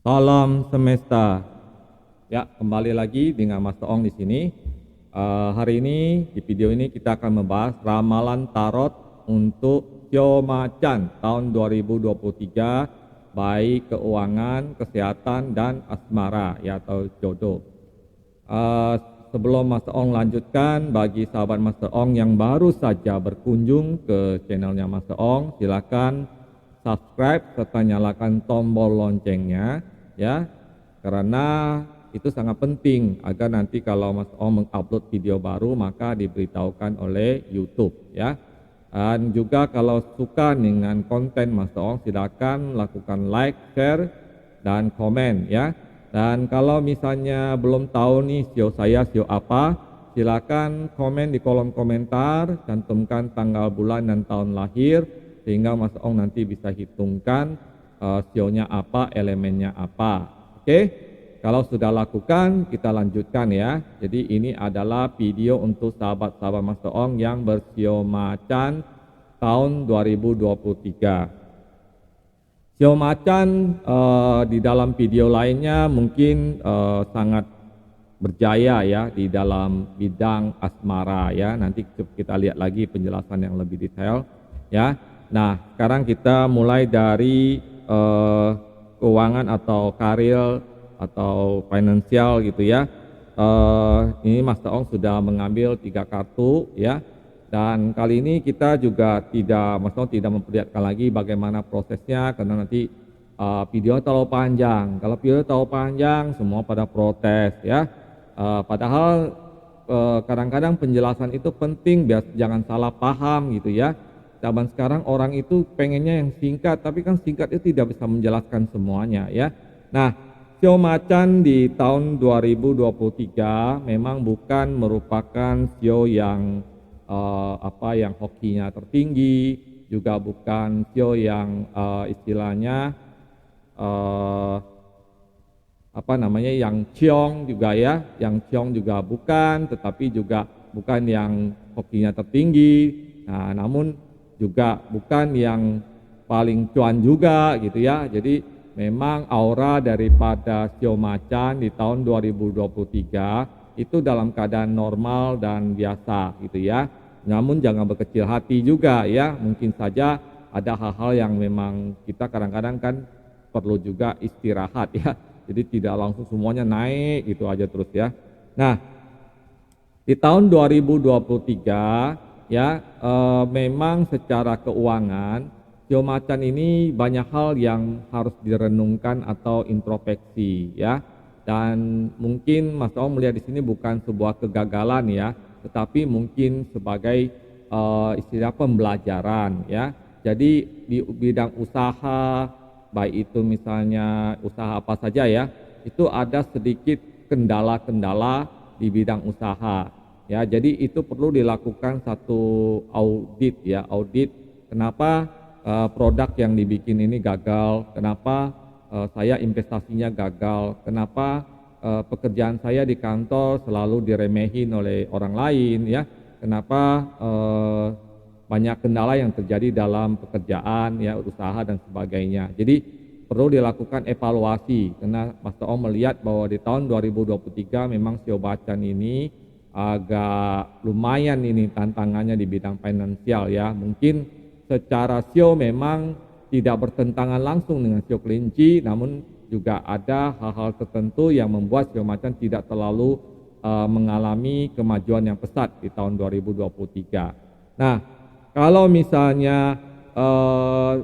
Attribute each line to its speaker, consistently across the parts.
Speaker 1: Salam semesta. Ya, kembali lagi dengan Mas Ong di sini. Hari ini di video ini kita akan membahas ramalan tarot untuk Sio Macan tahun 2023, baik keuangan, kesehatan dan asmara ya atau jodoh. Sebelum Mas Ong lanjutkan, bagi sahabat Mas Ong yang baru saja berkunjung ke channelnya Mas Ong, silakan subscribe serta nyalakan tombol loncengnya ya, karena itu sangat penting agar nanti kalau Mas Ong mengupload video baru maka diberitahukan oleh YouTube ya. Dan juga kalau suka dengan konten Mas Ong, silakan lakukan like, share dan komen ya. Dan kalau misalnya belum tahu nih sio saya sio apa, silakan komen di kolom komentar, cantumkan tanggal, bulan dan tahun lahir sehingga Mas Ong nanti bisa hitungkan sionya apa, elemennya apa. Oke? Kalau sudah lakukan, kita lanjutkan ya. Jadi ini adalah video untuk sahabat-sahabat Mas Ong yang bersio macan tahun 2023. Sio macan di dalam video lainnya mungkin sangat berjaya ya di dalam bidang asmara ya. Nanti kita lihat lagi penjelasan yang lebih detail ya. Nah, sekarang kita mulai dari keuangan atau karir atau finansial gitu ya. Ini Mas Ong sudah mengambil 3 kartu ya. Dan kali ini kita juga Mas Ong tidak memperlihatkan lagi bagaimana prosesnya karena nanti video terlalu panjang. Kalau video terlalu panjang semua pada protes ya. Padahal kadang-kadang penjelasan itu penting biar jangan salah paham gitu ya. Zaman sekarang orang itu pengennya yang singkat, tapi kan singkat itu tidak bisa menjelaskan semuanya ya. Nah, sio macan di tahun 2023 memang bukan merupakan sio yang yang hokinya tertinggi, juga bukan sio yang istilahnya yang ciong juga ya, yang ciong juga bukan, tetapi juga bukan yang hokinya tertinggi. Nah, namun juga bukan yang paling cuan juga gitu ya. Jadi memang aura daripada sio macan di tahun 2023 itu dalam keadaan normal dan biasa gitu ya. Namun jangan berkecil hati juga ya. Mungkin saja ada hal-hal yang memang kita kadang-kadang kan perlu juga istirahat ya. Jadi tidak langsung semuanya naik gitu aja terus ya. Nah, di tahun 2023 ya memang secara keuangan sio macan ini banyak hal yang harus direnungkan atau introspeksi ya. Dan mungkin Mas Ong melihat di sini bukan sebuah kegagalan ya, tetapi mungkin sebagai istilah pembelajaran ya. Jadi di bidang usaha, baik itu misalnya usaha apa saja ya, itu ada sedikit kendala-kendala di bidang usaha ya. Jadi itu perlu dilakukan satu audit ya, audit kenapa produk yang dibikin ini gagal, kenapa saya investasinya gagal, kenapa pekerjaan saya di kantor selalu diremehin oleh orang lain ya, kenapa banyak kendala yang terjadi dalam pekerjaan ya, usaha dan sebagainya. Jadi perlu dilakukan evaluasi karena Mas Ong melihat bahwa di tahun 2023 memang sio macan ini agak lumayan ini tantangannya di bidang finansial ya. Mungkin secara sio memang tidak bertentangan langsung dengan sio kelinci, namun juga ada hal-hal tertentu yang membuat sio macan tidak terlalu mengalami kemajuan yang pesat di tahun 2023. Nah, kalau misalnya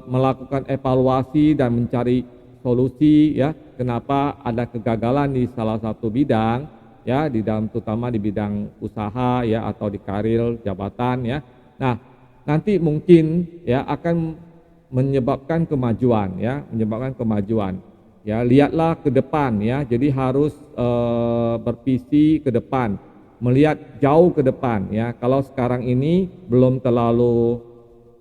Speaker 1: melakukan evaluasi dan mencari solusi ya, kenapa ada kegagalan di salah satu bidang ya, di dalam terutama di bidang usaha ya atau di karir jabatan ya. Nah, nanti mungkin ya akan menyebabkan kemajuan ya, menyebabkan kemajuan. Ya, lihatlah ke depan ya. Jadi harus bervisi ke depan, melihat jauh ke depan ya. Kalau sekarang ini belum terlalu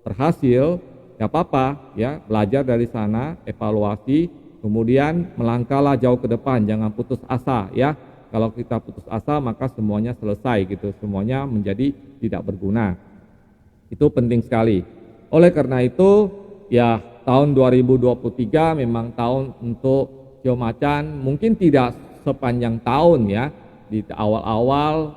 Speaker 1: berhasil, ya apa-apa ya, belajar dari sana, evaluasi, kemudian melangkahlah jauh ke depan, jangan putus asa ya. Kalau kita putus asa maka semuanya selesai gitu, semuanya menjadi tidak berguna. Itu penting sekali. Oleh karena itu ya tahun 2023 memang tahun untuk sio macan mungkin tidak sepanjang tahun ya, di awal-awal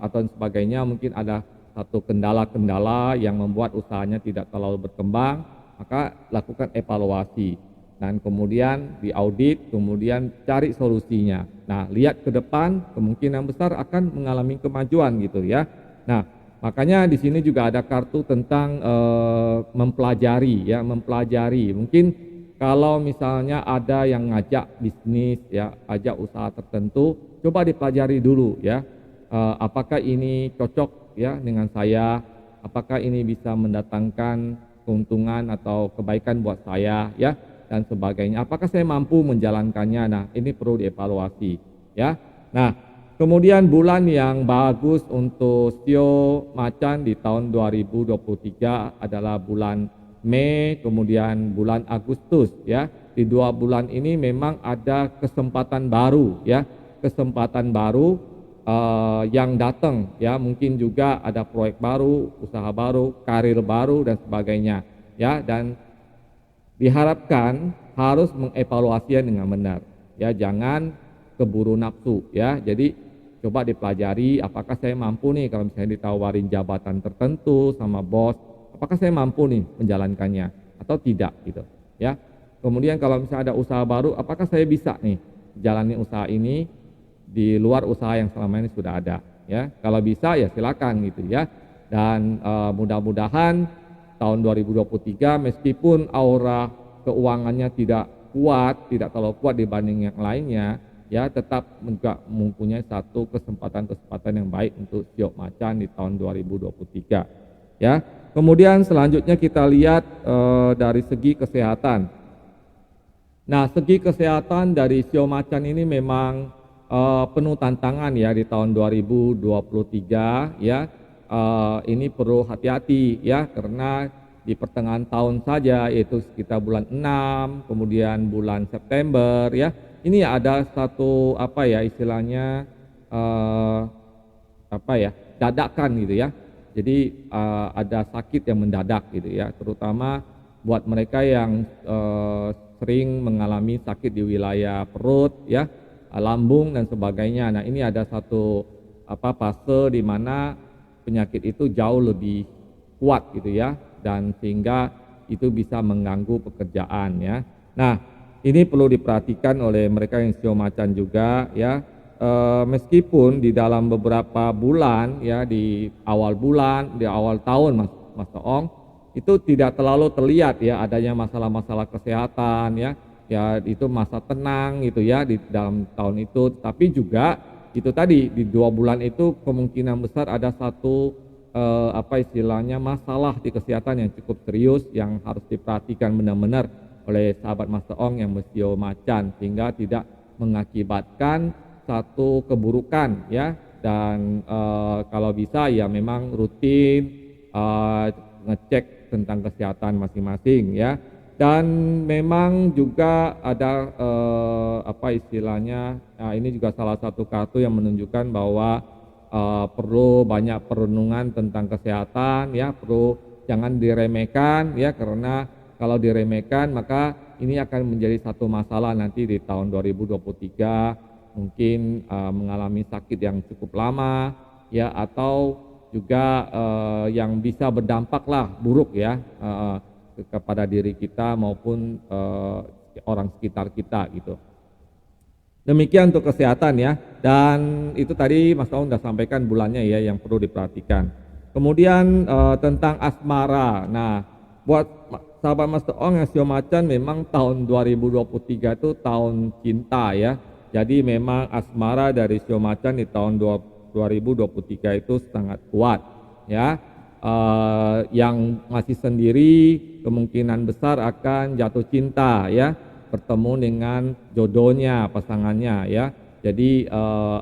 Speaker 1: atau sebagainya mungkin ada satu kendala-kendala yang membuat usahanya tidak terlalu berkembang, maka lakukan evaluasi dan kemudian diaudit, kemudian cari solusinya. Nah, lihat ke depan kemungkinan besar akan mengalami kemajuan gitu ya. Nah, makanya di sini juga ada kartu tentang mempelajari ya, mempelajari. Mungkin kalau misalnya ada yang ngajak bisnis ya, ajak usaha tertentu, coba dipelajari dulu ya. Apakah ini cocok ya dengan saya? Apakah ini bisa mendatangkan keuntungan atau kebaikan buat saya ya dan sebagainya. Apakah saya mampu menjalankannya? Nah, ini perlu dievaluasi ya. Nah, kemudian bulan yang bagus untuk sio macan di tahun 2023 adalah bulan Mei, kemudian bulan Agustus ya. Di 2 bulan ini memang ada kesempatan baru ya, kesempatan baru yang datang ya, mungkin juga ada proyek baru, usaha baru, karir baru dan sebagainya ya, dan diharapkan harus mengevaluasinya dengan benar ya, jangan keburu nafsu ya. Jadi coba dipelajari apakah saya mampu nih kalau misalnya ditawarin jabatan tertentu sama bos, apakah saya mampu nih menjalankannya atau tidak gitu ya. Kemudian kalau misalnya ada usaha baru, apakah saya bisa nih jalani usaha ini di luar usaha yang selama ini sudah ada ya. Kalau bisa ya silakan gitu ya. Dan mudah-mudahan tahun 2023 meskipun aura keuangannya tidak kuat, tidak terlalu kuat dibanding yang lainnya ya, tetap juga mempunyai satu kesempatan yang baik untuk sio macan di tahun 2023 ya. Kemudian selanjutnya kita lihat dari segi kesehatan. Nah, segi kesehatan dari sio macan ini memang penuh tantangan ya di tahun 2023 ya. Ini perlu hati-hati ya, karena di pertengahan tahun saja, yaitu sekitar bulan 6 kemudian bulan September ya, ini ada satu apa ya istilahnya dadakan gitu ya. Jadi ada sakit yang mendadak gitu ya, terutama buat mereka yang sering mengalami sakit di wilayah perut ya, lambung dan sebagainya. Nah, ini ada satu fase di mana penyakit itu jauh lebih kuat gitu ya, dan sehingga itu bisa mengganggu pekerjaan ya. Nah, ini perlu diperhatikan oleh mereka yang sio macan juga ya. Meskipun di dalam beberapa bulan ya, di awal bulan, di awal tahun Mas Toong, itu tidak terlalu terlihat ya adanya masalah-masalah kesehatan ya. Ya, itu masa tenang gitu ya di dalam tahun itu, tapi juga itu tadi di 2 bulan itu kemungkinan besar ada satu masalah di kesehatan yang cukup serius yang harus diperhatikan benar-benar oleh sahabat Mas Toong yang sio macan, sehingga tidak mengakibatkan satu keburukan ya. Dan kalau bisa ya memang rutin ngecek tentang kesehatan masing-masing ya. Dan memang juga ada ini juga salah satu kartu yang menunjukkan bahwa perlu banyak perenungan tentang kesehatan ya, perlu jangan diremehkan ya, karena kalau diremehkan maka ini akan menjadi satu masalah nanti di tahun 2023, mungkin mengalami sakit yang cukup lama ya, atau juga yang bisa berdampak lah buruk ya kepada diri kita maupun orang sekitar kita gitu. Demikian untuk kesehatan ya, dan itu tadi Mas Toong sudah sampaikan bulannya ya yang perlu diperhatikan. Kemudian tentang asmara. Nah, buat sahabat Mas Toong yang sio macan, memang tahun 2023 itu tahun cinta ya. Jadi memang asmara dari sio macan di tahun 2023 itu sangat kuat ya. Yang masih sendiri kemungkinan besar akan jatuh cinta ya, bertemu dengan jodohnya, pasangannya ya. Jadi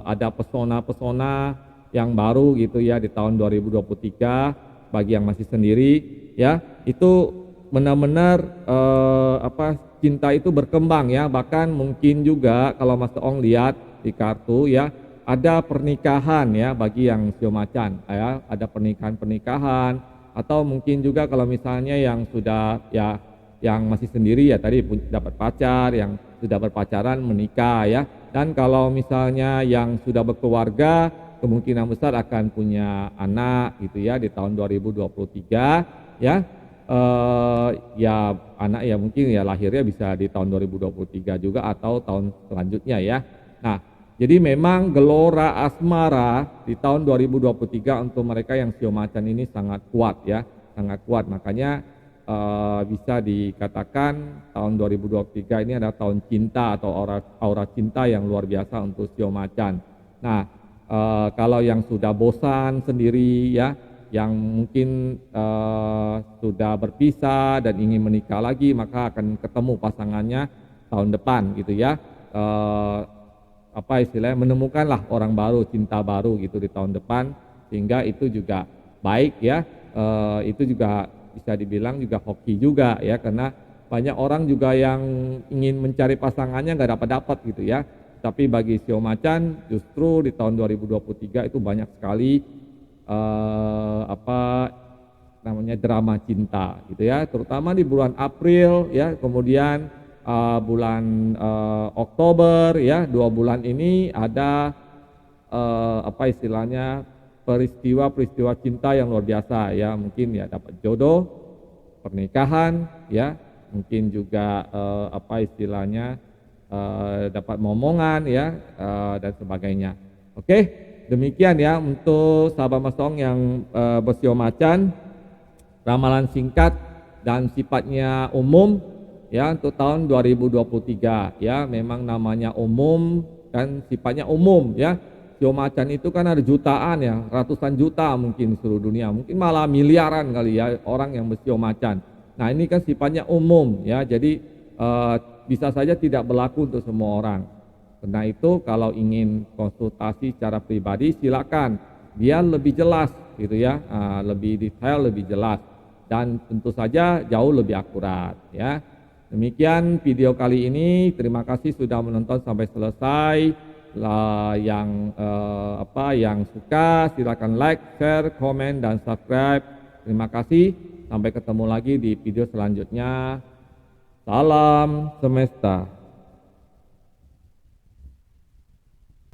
Speaker 1: ada pesona-pesona yang baru gitu ya di tahun 2023 bagi yang masih sendiri ya. Itu benar-benar cinta itu berkembang ya, bahkan mungkin juga kalau Mas Toong lihat di kartu ya, ada pernikahan ya bagi yang sio macan ya, ada pernikahan atau mungkin juga kalau misalnya yang sudah ya, yang masih sendiri ya tadi dapat pacar, yang sudah berpacaran menikah ya. Dan kalau misalnya yang sudah berkeluarga kemungkinan besar akan punya anak gitu ya di tahun 2023 ya. Ya anak ya mungkin ya lahirnya bisa di tahun 2023 juga atau tahun selanjutnya ya. Nah, jadi memang gelora asmara di tahun 2023 untuk mereka yang sio macan ini sangat kuat ya, sangat kuat. Makanya bisa dikatakan tahun 2023 ini adalah tahun cinta atau aura cinta yang luar biasa untuk sio macan. Nah, kalau yang sudah bosan sendiri ya, yang mungkin sudah berpisah dan ingin menikah lagi, maka akan ketemu pasangannya tahun depan gitu ya. Apa istilahnya, menemukanlah orang baru, cinta baru gitu di tahun depan, sehingga itu juga baik ya. Itu juga bisa dibilang juga hoki juga ya, karena banyak orang juga yang ingin mencari pasangannya nggak dapat gitu ya. Tapi bagi sio macan justru di tahun 2023 itu banyak sekali apa namanya drama cinta gitu ya, terutama di bulan April ya, kemudian bulan Oktober ya, 2 bulan ini ada apa istilahnya peristiwa-peristiwa cinta yang luar biasa ya, mungkin ya dapat jodoh, pernikahan ya, mungkin juga apa istilahnya dapat momongan ya dan sebagainya. Oke, demikian ya untuk sahabat mesong yang bersio macan, ramalan singkat dan sifatnya umum ya untuk tahun 2023 ya, memang namanya umum dan sifatnya umum ya. Sio macan itu kan ada jutaan ya, ratusan juta mungkin di seluruh dunia, mungkin malah miliaran kali ya orang yang bersio macan. Nah ini kan sifatnya umum ya, jadi bisa saja tidak berlaku untuk semua orang. Karena itu kalau ingin konsultasi secara pribadi silakan, dia lebih jelas gitu ya, lebih detail, lebih jelas, dan tentu saja jauh lebih akurat ya. Demikian video kali ini, terima kasih sudah menonton sampai selesai. Yang yang suka silakan like, share, komen, dan subscribe. Terima kasih, sampai ketemu lagi di video selanjutnya. Salam semesta.